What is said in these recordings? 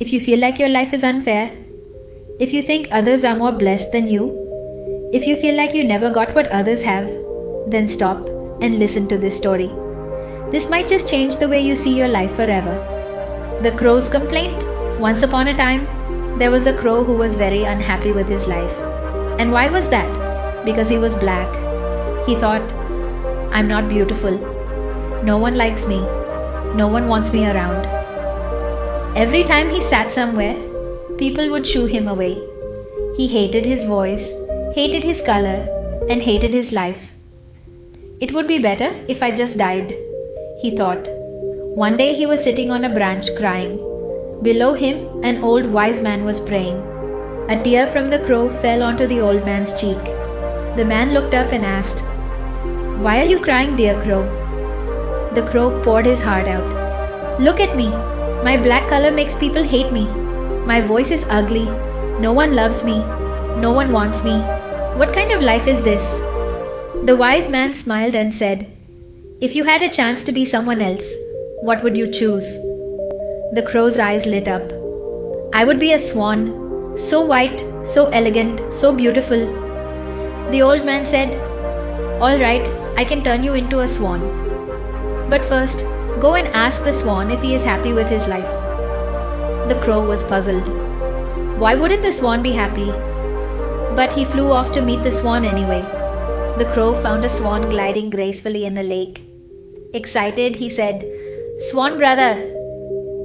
If you feel like your life is unfair, if you think others are more blessed than you, if you feel like you never got what others have, then stop and listen to this story. This might just change the way you see your life forever. The Crow's Complaint. Once upon a time, there was a crow who was very unhappy with his life. And why was that? Because he was black. He thought, I'm not beautiful. No one likes me. No one wants me around. Every time he sat somewhere, people would shoo him away. He hated his voice, hated his color, and hated his life. It would be better if I just died, he thought. One day he was sitting on a branch crying. Below him, an old wise man was praying. A tear from the crow fell onto the old man's cheek. The man looked up and asked, Why are you crying, dear crow? The crow poured his heart out. Look at me. My black color makes people hate me. My voice is ugly. No one loves me. No one wants me. What kind of life is this? The wise man smiled and said, If you had a chance to be someone else, what would you choose? The crow's eyes lit up. I would be a swan, so white, so elegant, so beautiful. The old man said, All right, I can turn you into a swan. But first, go and ask the swan if he is happy with his life. The crow was puzzled. Why wouldn't the swan be happy? But he flew off to meet the swan anyway. The crow found a swan gliding gracefully in a lake. Excited, he said, Swan brother,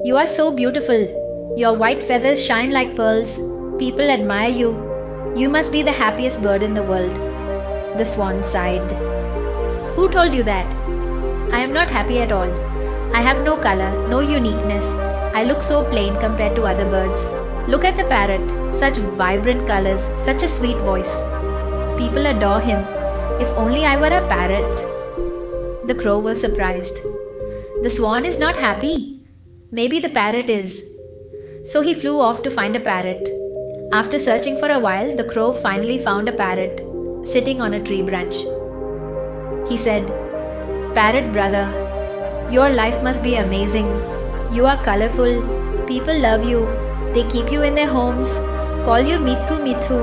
you are so beautiful. Your white feathers shine like pearls. People admire you. You must be the happiest bird in the world. The swan sighed. Who told you that? I am not happy at all. I have no color, no uniqueness. I look so plain compared to other birds. Look at the parrot, such vibrant colors, such a sweet voice. People adore him. If only I were a parrot. The crow was surprised. The swan is not happy. Maybe the parrot is. So he flew off to find a parrot. After searching for a while, the crow finally found a parrot sitting on a tree branch. He said, Parrot brother, your life must be amazing. You are colorful. People love you. They keep you in their homes, call you Mithu Mithu,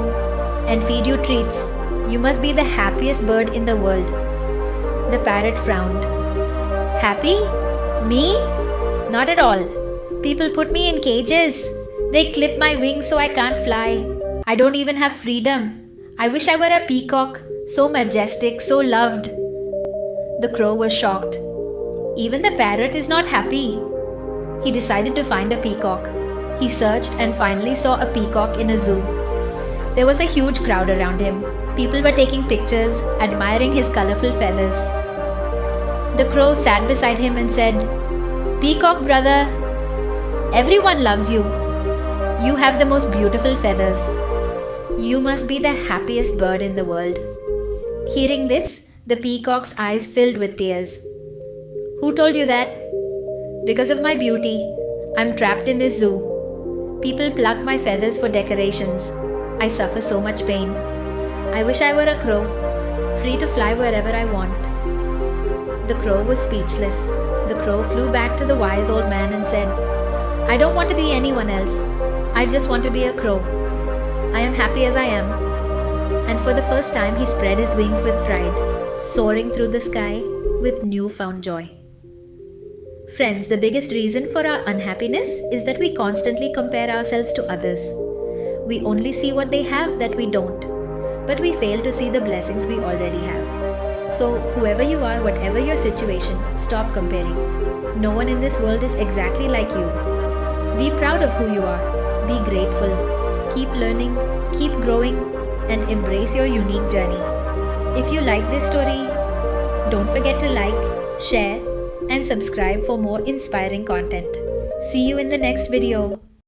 and feed you treats. You must be the happiest bird in the world. The parrot frowned. Happy? Me? Not at all. People put me in cages. They clip my wings so I can't fly. I don't even have freedom. I wish I were a peacock, so majestic, so loved. The crow was shocked. Even the parrot is not happy. He decided to find a peacock. He searched and finally saw a peacock in a zoo. There was a huge crowd around him. People were taking pictures, admiring his colorful feathers. The crow sat beside him and said, Peacock brother, everyone loves you. You have the most beautiful feathers. You must be the happiest bird in the world. Hearing this, the peacock's eyes filled with tears. Who told you that? Because of my beauty, I'm trapped in this zoo. People pluck my feathers for decorations. I suffer so much pain. I wish I were a crow, free to fly wherever I want. The crow was speechless. The crow flew back to the wise old man and said, I don't want to be anyone else. I just want to be a crow. I am happy as I am. And for the first time, he spread his wings with pride, soaring through the sky with newfound joy. Friends, the biggest reason for our unhappiness is that we constantly compare ourselves to others. We only see what they have that we don't, but we fail to see the blessings we already have. So, whoever you are, whatever your situation, stop comparing. No one in this world is exactly like you. Be proud of who you are. Be grateful. Keep learning, keep growing, and embrace your unique journey. If you like this story, don't forget to like, share, and subscribe for more inspiring content. See you in the next video.